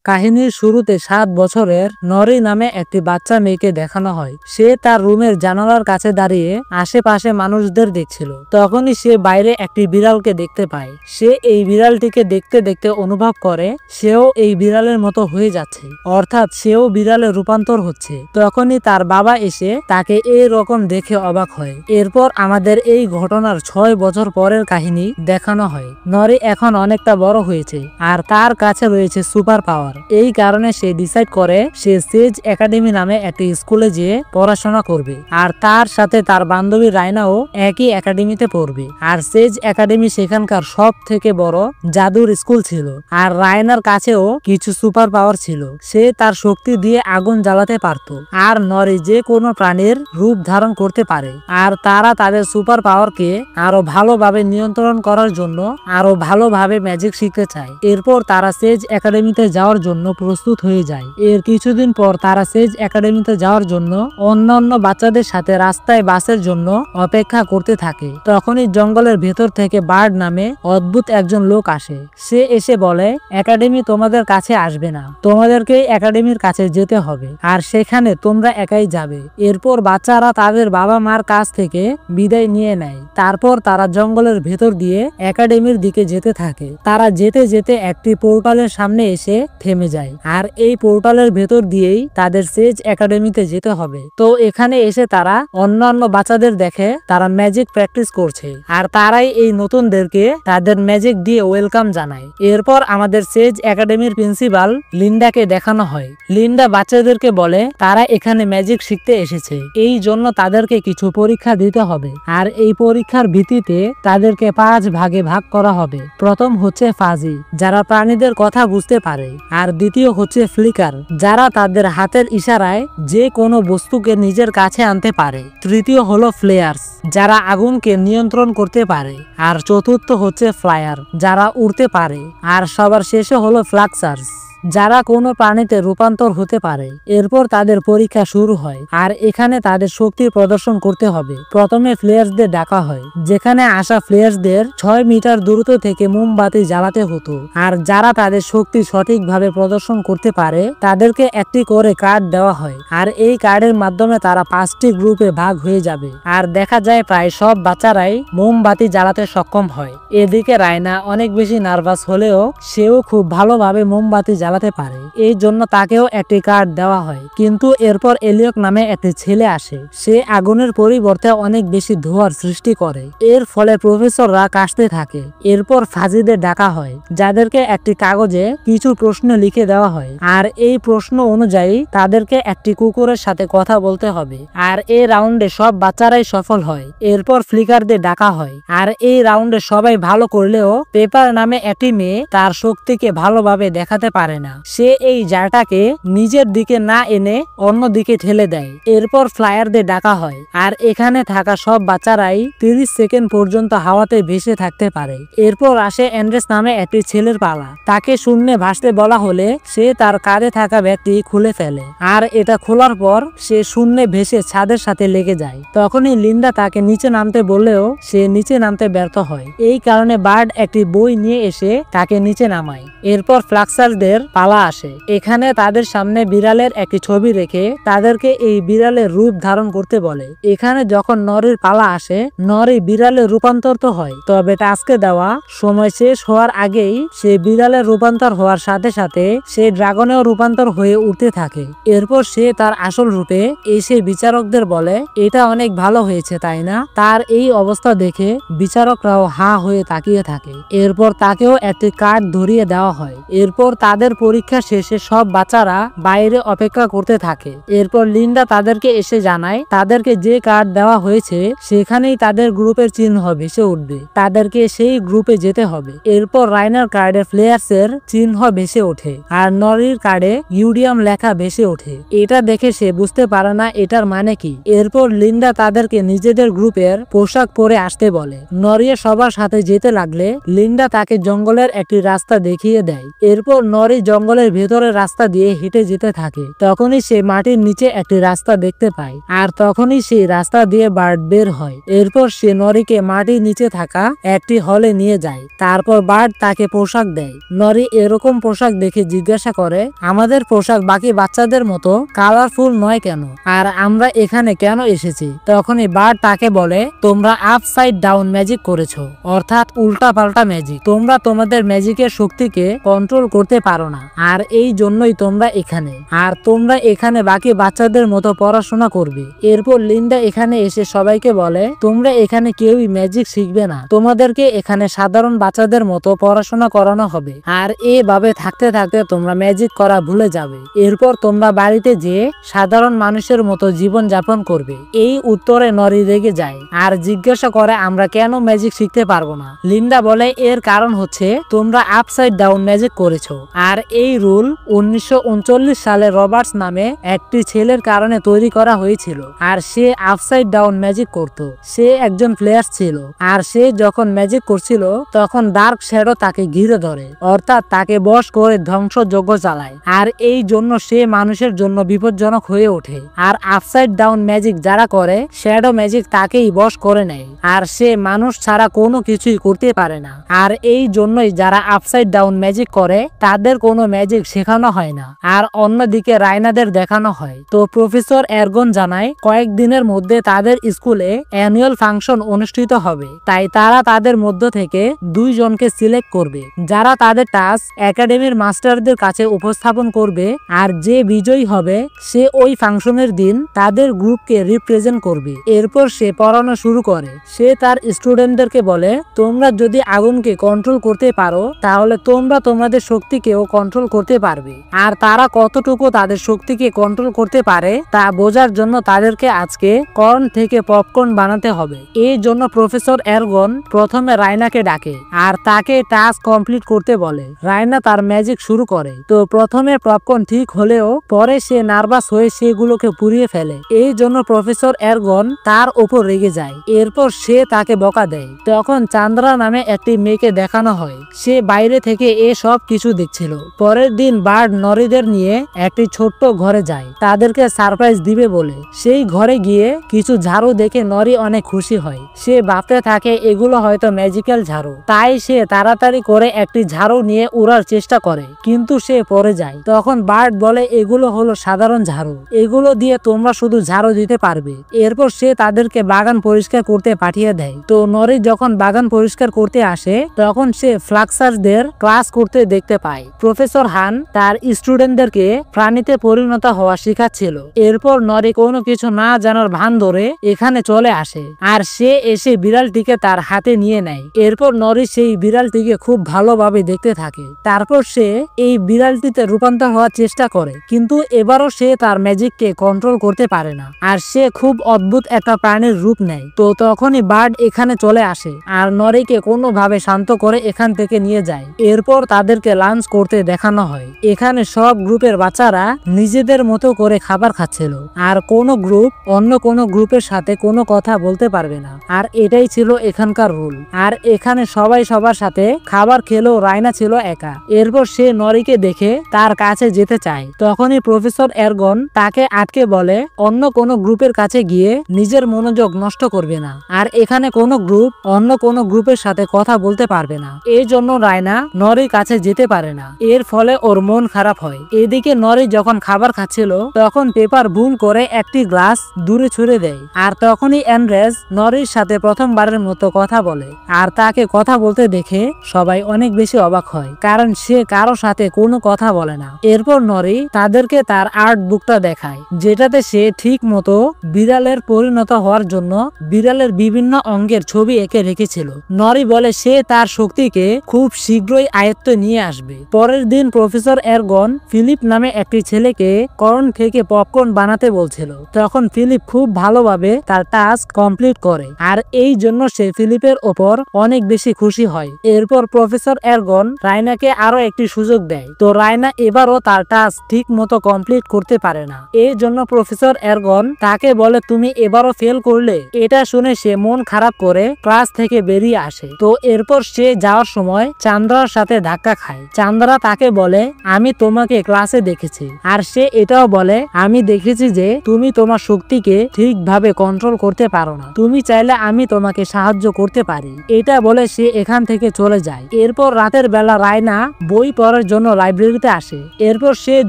কাহিনীর শুরুতে 7 বছরের নরি নামে একটি বাচ্চা মেয়েকে দেখানো হয়। সে তার রুমের জানালার কাছে দাঁড়িয়ে আশেপাশে মানুষদের দেখছিল। তখনই সে বাইরে একটি বিড়ালকে দেখতে পায়। সে এই বিড়ালটিকে দেখতে দেখতে অনুভব করে সেও এই বিড়ালের মতো হয়ে যাচ্ছে, অর্থাৎ সেও বিড়ালে রূপান্তর হচ্ছে। তখনই তার বাবা এসে তাকে এই রকম দেখে অবাক হয়। এরপর আমাদের এই ঘটনার 6 বছর পরের কাহিনী দেখানো হয়। নরি এখন অনেকটা বড় হয়েছে আর তার কাছে রয়েছে সুপার পাওয়ার। এই কারণে সে ডিসাইড করে সে সেজ একাডেমি নামে একটি স্কুলে যেয়ে পড়াশোনা করবে আর তার সাথে তার বান্ধবী রায়নাও একই একাডেমিতে পড়বে। আর সেজ একাডেমি সেখানকার সব থেকে বড় জাদুর স্কুল ছিল আর রায়নার কাছেও কিছু সুপার পাওয়ার ছিল। সে তার শক্তি দিয়ে আগুন জ্বালাতে পারত আর নরি যে কোনো প্রাণীর রূপ ধারণ করতে পারে। আর তারা তাদের সুপার পাওয়ারকে আরো ভালোভাবে নিয়ন্ত্রণ করার জন্য আরো ভালোভাবে ম্যাজিক শিখতে চায়। এরপর তারা সেজ একাডেমিতে যাওয়ার জন্য প্রস্তুত হয়ে যায়। এর কিছুদিন পর তারা সেজ একাডেমিতে যাওয়ার জন্য অন্যান্য বাচ্চাদের সাথে রাস্তায় বাসের জন্য অপেক্ষা করতে থাকে। তখনই জঙ্গলের ভেতর থেকে বার্ড নামে অদ্ভুত একজন লোক আসে। সে এসে বলে, একাডেমি তোমাদের কাছে আসবে না, তোমাদেরকে একাডেমির কাছে যেতে হবে আর সেখানে তোমরা একাই যাবে। এরপর বাচ্চারা তাদের বাবা মার কাছ থেকে বিদায় নিয়ে নেয়। তারপর তারা জঙ্গলের ভেতর দিয়ে একাডেমির দিকে যেতে থাকে। তারা যেতে যেতে একটি পোর্টালের সামনে এসে থেমে যায় আর এই পোর্টালের ভেতর দিয়েই তাদের সেজ একাডেমিতে যেতে হবে। তো এখানে এসে তারা অন্যান্য বাচ্চাদের দেখে তারা ম্যাজিক প্র্যাকটিস করছে আর তারাই এই নতুনদেরকে তাদের ম্যাজিক দিয়ে ওয়েলকাম জানায়। এরপর আমাদের সেজ একাডেমির প্রিন্সিপাল লিন্ডাকে দেখানো হয়। লিন্ডা বাচ্চাদেরকে বলে তারা এখানে ম্যাজিক শিখতে এসেছে, এই জন্য তাদেরকে কিছু পরীক্ষা দিতে হবে আর এই পরীক্ষার ভিত্তিতে তাদেরকে 5 ভাগে ভাগ করা হবে। প্রথম হচ্ছে ফাজি, যারা প্রাণীদের কথা বুঝতে পারে, আর দ্বিতীয় হচ্ছে ফ্লিকার, যারা তাদের হাতের ইশারায় যে কোনো বস্তুকে নিজের কাছে আনতে পারে। তৃতীয় হলো ফ্লেয়ার্স, যারা আগুনকে নিয়ন্ত্রণ করতে পারে, আর চতুর্থ হচ্ছে ফ্লায়ার, যারা উড়তে পারে, আর সবার শেষে হলো ফ্লাক্সার্স, যারা কোনো প্রাণীতে রূপান্তর হতে পারে। এরপর তাদের পরীক্ষা শুরু হয় আর এখানে তাদের শক্তি প্রদর্শন করতে হবে। প্রথমে ফ্লেয়ার্সদের ডাকা হয়, যেখানে আসা ফ্লেয়ার্সদের 6 মিটার দূরত্ব থেকে মোমবাতি জ্বালাতে হতো। আর যারা তাদের শক্তি সঠিকভাবে প্রদর্শন করতে পারে তাদেরকে একটি করে কার্ড দেওয়া হয় আর এই কার্ডের মাধ্যমে তারা 5টি গ্রুপে ভাগ হয়ে যাবে। আর দেখা যায় প্রায় সব বাচ্চারাই মোমবাতি জ্বালাতে সক্ষম হয়। এদিকে রায়না অনেক বেশি নার্ভাস হলেও সেও খুব ভালোভাবে মোমবাতি জ্বালাতে পারে, এই জন্য তাকেও একটি কার্ড দেওয়া হয়। কিন্তু এরপর এলিয়ক নামে একটি ছেলে আসে। সে আগুনের পরিবর্তে অনেক বেশি ধোঁয়ার সৃষ্টি করে, এর ফলে প্রফেসররা কাশতে থাকে। এরপর ফাজিদের ডাকা হয়, যাদেরকে একটি কাগজে কিছু প্রশ্ন লিখে দেওয়া হয় আর এই প্রশ্ন অনুযায়ী তাদেরকে একটি কুকুরের সাথে কথা বলতে হবে। আর এই রাউন্ডে সব বাচ্চারাই সফল হয়। এরপর ফ্লিকারদের ডাকা হয় আর এই রাউন্ডে সবাই ভালো করলেও পেপার নামে একটি মেয়ে তার শক্তিকে ভালোভাবে দেখাতে পারে না। সে এই জারটাকে নিজের দিকে না এনে অন্য দিকে ঠেলে দেয়। এরপর ফ্লায়ারদের ডাকা হয় আর এখানে থাকা সব বাচ্চারাই 30 সেকেন্ড পর্যন্ত হাওয়াতে ভেসে থাকতে পারে। এরপর আসে অ্যান্ড্রেস নামে একটি ছেলের পালা। তাকে শূন্যে ভাসতে বলা হলে সে তার কাঁধে থাকা ব্যাগটি খুলে ফেলে আর এটা খোলার পর সে শূন্যে ভেসে ছাদের সাথে লেগে যায়। তখনই লিন্ডা তাকে নিচে নামতে বললেও সে নিচে নামতে ব্যর্থ হয়। এই কারণে বার্ড একটি বই নিয়ে এসে তাকে নিচে নামায়। এরপর ফ্লাক্সারদের পালা আসে। এখানে তাদের সামনে বিড়ালের একটি ছবি রেখে তাদেরকে এই বিড়ালের রূপ ধারণ করতে বলে। এখানে যখন নরির পালা আসে, নরি বিড়ালে রূপান্তরিত হয়, তবে টাস্কে দেওয়া সময় শেষ হওয়ার আগেই সে বিড়ালের রূপান্তর হওয়ার সাথে সাথে সে ড্রাগনেও রূপান্তর হয়ে উঠতে থাকে। এরপর সে তার আসল রূপে এসে বিচারকদের বলে, এটা অনেক ভালো হয়েছে তাই না? তার এই অবস্থা দেখে বিচারকরাও হা হয়ে তাকিয়ে থাকে। এরপর তাকেও একটি কার্ড ধরিয়ে দেওয়া হয়। এরপর তাদের পরীক্ষা শেষে সব বাচ্চারা বাইরে অপেক্ষা করতে থাকে। এরপর লিন্ডা তাদেরকে এসে জানায় তাদেরকে যে কার্ড দেওয়া হয়েছে সেখানেই তাদের গ্রুপের চিহ্ন ভেসে উঠবে, তাদেরকে সেই গ্রুপে যেতে হবে। এরপর রাইনার কার্ডে ফ্লেয়ার্স এর চিহ্ন ভেসে ওঠে আর নরির কার্ডে ইউডিয়াম লেখা ভেসে ওঠে। এটা দেখে সে বুঝতে পারে না এটার মানে কি। এরপর লিন্ডা তাদেরকে নিজেদের গ্রুপের পোশাক পরে আসতে বলে। নরিয়া সবার সাথে যেতে লাগলে লিন্ডা তাকে জঙ্গলের একটি রাস্তা দেখিয়ে দেয়। এরপর নরি জঙ্গলের ভেতরে রাস্তা দিয়ে হেঁটে যেতে থাকে। তখনই সে মাটির নিচে একটি রাস্তা দেখতে পায়, আর তখনই সেই রাস্তা দিয়ে বার্ড বের হয়। এরপর সে নরিকে মাটির নিচে থাকা একটি হলে নিয়ে যায়। তারপর বার্ড তাকে পোশাক দেয়। নরি এরকম পোশাক দেখে জিজ্ঞাসা করে, আমাদের পোশাক বাকি বাচ্চাদের মতো কালারফুল নয় কেন, আর আমরা এখানে কেন এসেছি? তখনই বার্ড তাকে বলে, তোমরা আপসাইড ডাউন ম্যাজিক করেছো, অর্থাৎ উল্টা পাল্টা ম্যাজিক। তোমরা তোমাদের ম্যাজিকের শক্তিকে কন্ট্রোল করতে পারো না, আর এই জন্যই তোমরা এখানে। আর তোমরা এখানে বাকি বাচ্চাদের মতো পড়াশোনা করবে। এরপর লিন্ডা এখানে এসে সবাইকে বলে, তোমরা এখানে কেউই ম্যাজিক শিখবে না, তোমাদেরকে এখানে সাধারণ বাচ্চাদের মতো পড়াশোনা করানো হবে, আর এভাবে থাকতে থাকতে তোমরা ম্যাজিক করা ভুলে যাবে। এরপর তোমরা বাড়িতে যেয়ে সাধারণ মানুষের মতো জীবন যাপন করবে। এই উত্তরে নরি রেগে যায় আর জিজ্ঞাসা করে, আমরা কেন ম্যাজিক শিখতে পারবো না? লিন্ডা বলে, এর কারণ হচ্ছে তোমরা আপসাইড ডাউন ম্যাজিক করেছো, আর এই রুল 1939 সালে রবার্টস নামে একটি ছেলের কারণে তৈরি করা হয়েছিল। আর সে আপসাইড ডাউন ম্যাজিক করত। সে একজন প্লেয়ার ছিল, আর সে যখন ম্যাজিক করছিল তখন ডার্ক শ্যাডো তাকে ঘিরে ধরে, অর্থাৎ তাকে বশ করে ধ্বংসযজ্ঞ চালায়। আর এই জন্য সে মানুষের জন্য বিপজ্জনক হয়ে ওঠে। আর আপসাইড ডাউন ম্যাজিক যারা করে, শ্যাডো ম্যাজিক তাকেই বশ করে নেয়, আর সে মানুষ ছাড়া কোনো কিছুই করতে পারে না। আর এই জন্যই যারা আপসাইড ডাউন ম্যাজিক করে তাদের কোনো ম্যাজিক শেখানো হয় না, আর অন্যদিকে রাইনাদের দেখানো হয়। তো প্রফেসর এরগন জানায়, কয়েকদিনের মধ্যে তাদের স্কুলে অ্যানুয়াল ফাংশন অনুষ্ঠিত হবে, তাই তারা তাদের মধ্য থেকে 2 জনকে সিলেক্ট করবে, যারা তাদের টাস্ক একাডেমির মাস্টারদের কাছে উপস্থাপন করবে। আর যে বিজয়ী হবে সে ওই ফাংশনের দিন তাদের গ্রুপকে রিপ্রেজেন্ট করবে। এরপর সে পড়ানো শুরু করে। সে তার স্টুডেন্টদেরকে বলে, তোমরা যদি আগুনকে কন্ট্রোল করতে পারো তাহলে তোমরা তোমাদের শক্তিকেও কন্ট্রোল করতে পারবে। আর তারা কতটুকু তাদের শক্তিকে কন্ট্রোল করতে পারে তা বোঝার জন্য তাদেরকে আজকে কর্ন থেকে পপকর্ন বানাতে হবে। এই জন্য প্রফেসর এরগন প্রথমে রাইনাকে ডাকে আর তাকে টাস্ক কমপ্লিট করতে বলে। রাইনা তার ম্যাজিক শুরু করে। তো প্রথমে পপকর্ন ঠিক হলেও পরে সে নার্ভাস হয়ে সেগুলোকে পুড়িয়ে ফেলে। এই জন্য প্রফেসর এরগন তার উপর রেগে যায়। এরপর সে তাকে বকা দেয়। তখন চান্দ্রা নামে একটি মেয়েকে দেখানো হয়। সে বাইরে থেকে এ সব কিছু দেখছিল। পরের দিন বার্ড নরিদের নিয়ে একটি ছোট্ট ঘরে যায় তাদেরকে সারপ্রাইজ দিবে বলে। সেই ঘরে গিয়ে কিছু ঝাড়ু দেখে নরি অনেক খুশি হয়। সে ভাবতে থাকে এগুলো হয়তো ম্যাজিক্যাল ঝাড়ু, তাই সে তাড়াতাড়ি করে একটি ঝাড়ু নিয়ে উড়ার চেষ্টা করে, কিন্তু সে পড়ে যায়। তখন বার্ড বলে, এগুলো হলো সাধারণ ঝাড়ু, এগুলো দিয়ে তোমরা শুধু ঝাড়ু দিতে পারবে। এরপর সে তাদেরকে বাগান পরিষ্কার করতে পাঠিয়ে দেয়। তো নরি যখন বাগান পরিষ্কার করতে আসে তখন সে ফ্লাক্সারদের ক্লাস করতে দেখতে পায়। প্রফেসর হান তার স্টুডেন্টদেরকে প্রাণীতে পরিণত হওয়া শেখাচ্ছিল। এরপর নরি কোনো কিছু না জানার ভান ধরে এখানে চলে আসে, আর সে এসে বিড়ালটিকে তার হাতে নিয়ে নেয়। এরপর নরি সেই বিড়ালটিকে খুব ভালোভাবে দেখতে থাকে। তারপর সে এই বিড়ালটিতে রূপান্তর হওয়ার চেষ্টা করে, কিন্তু এবারও সে তার ম্যাজিককে কন্ট্রোল করতে পারে না, আর সে খুব অদ্ভুত একটা প্রাণীর রূপ নেয়। তো তখনই বার্ড এখানে চলে আসে আর নরিকে কোনোভাবে শান্ত করে এখান থেকে নিয়ে যায়। এরপর তাদেরকে লাঞ্চ করতে দেখানো হয়। এখানে সব গ্রুপের বাচ্চারা নিজেদের মতো করে খাবার খাচ্ছিল, আর কোনো গ্রুপ অন্য কোনো গ্রুপের সাথে কোনো কথা বলতে পারবে না। আর এটাই ছিল এখানকার রুল। আর এখানে সবাই সবার সাথে খাবার খেলেও রাইনা ছিল একা। এরপর সে নরিকে দেখে তার কাছে যেতে চায়। তখনই প্রফেসর এরগন তাকে আটকে বলে, অন্য কোনো গ্রুপের কাছে গিয়ে নিজের মনোযোগ নষ্ট করবে না, আর এখানে কোনো গ্রুপ অন্য কোনো গ্রুপের সাথে কথা বলতে পারবে না। এই জন্য রাইনা নরির কাছে যেতে পারে না। এর ফলে ওর মন খারাপ হয়। এদিকে নরি যখন খাবার খাচ্ছিল তখন পেপার ভুল করে একটি গ্লাস দূরে ছুড়ে দেয়। আর তখনই অ্যান্ড্রেস নরির সাথে প্রথমবারের মতো কথা বলে, আর তাকে কথা বলতে দেখে সবাই অনেক বেশি অবাক হয়, কারণ সে কারো সাথে কোনো কথা বলে না। এরপর নরি তাদেরকে তার আর্ট বুকটা দেখায়, যেটাতে সে ঠিক মতো বিড়ালের পরিণত হওয়ার জন্য বিড়ালের বিভিন্ন অঙ্গের ছবি এঁকে রেখেছিল। নরি বলে সে তার শক্তিকে খুব শীঘ্রই আয়ত্তে নিয়ে আসবে। পরের দিন প্রফেসর এরগন ফিলিপ নামে একটি ছেলেকে কর্ন থেকে পপকর্ন বানাতে বলছিল। তখন ফিলিপ খুব ভালোভাবে তার টাস্ক কমপ্লিট করে, আর এই জন্য সে ফিলিপের ওপর অনেক বেশি খুশি হয়। এরপর প্রফেসর এরগন রাইনাকে আরো একটি সুযোগ দেয়। তো রাইনা এবারও তার টাস্ক ঠিক মতো কমপ্লিট করতে পারে না। এই জন্য প্রফেসর এরগন তাকে বলে, তুমি এবারও ফেল করলে। এটা শুনে সে মন খারাপ করে ক্লাস থেকে বেরিয়ে আসে। তো এরপর সে যাওয়ার সময় চান্দ্রার সাথে ধাক্কা খায়। চান্দ্রা তাকে তাকে বলে আমি তোমাকে ক্লাসে দেখেছি, আর সে এটাও বলে আমি দেখেছি যে তুমি তোমার শক্তিকে ঠিকভাবে কন্ট্রোল করতে পারো না, তুমি চাইলে আমি তোমাকে সাহায্য করতে পারি। এটা বলে সে এখান থেকে চলে যায়। এরপর রাতের বেলা রায়না বই পড়ার জন্য লাইব্রেরিতে আসে। এরপর সে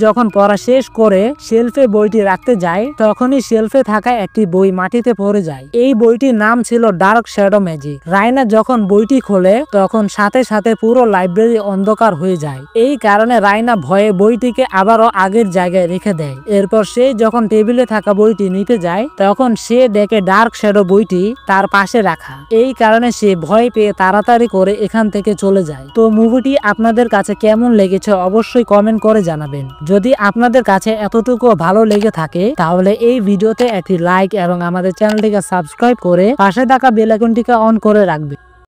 যখন পড়া শেষ করে শেলফে বইটি রাখতে যায়, তখনই শেলফে থাকা একটি বই মাটিতে পড়ে যায়। এই বইটির নাম ছিল ডার্ক শ্যাডো ম্যাজিক। রায়না যখন বইটি খোলে তখন সাথে সাথে পুরো লাইব্রেরি অন্ধকার হয়ে যায়। এই কারণে রায়না ভয়ে বইটিকে আবারও আগের জায়গায় রেখে দেয়। এরপর সে যখন টেবিলে থাকা বইটি নিতে যায় তখন সে দেখে ডার্ক শ্যাডো বইটি তার পাশে রাখা। এই কারণে সে ভয় পেয়ে তাড়াতাড়ি করে এখান থেকে চলে যায়। তো মুভিটি আপনাদের কাছে কেমন লেগেছে অবশ্যই কমেন্ট করে জানাবেন। যদি আপনাদের কাছে এতটুকু ভালো লেগে থাকে তাহলে এই ভিডিওতে একটি লাইক এবং আমাদের চ্যানেলটিকে সাবস্ক্রাইব করে পাশে থাকা বেল আইকনটিকে অন করে রাখবেন।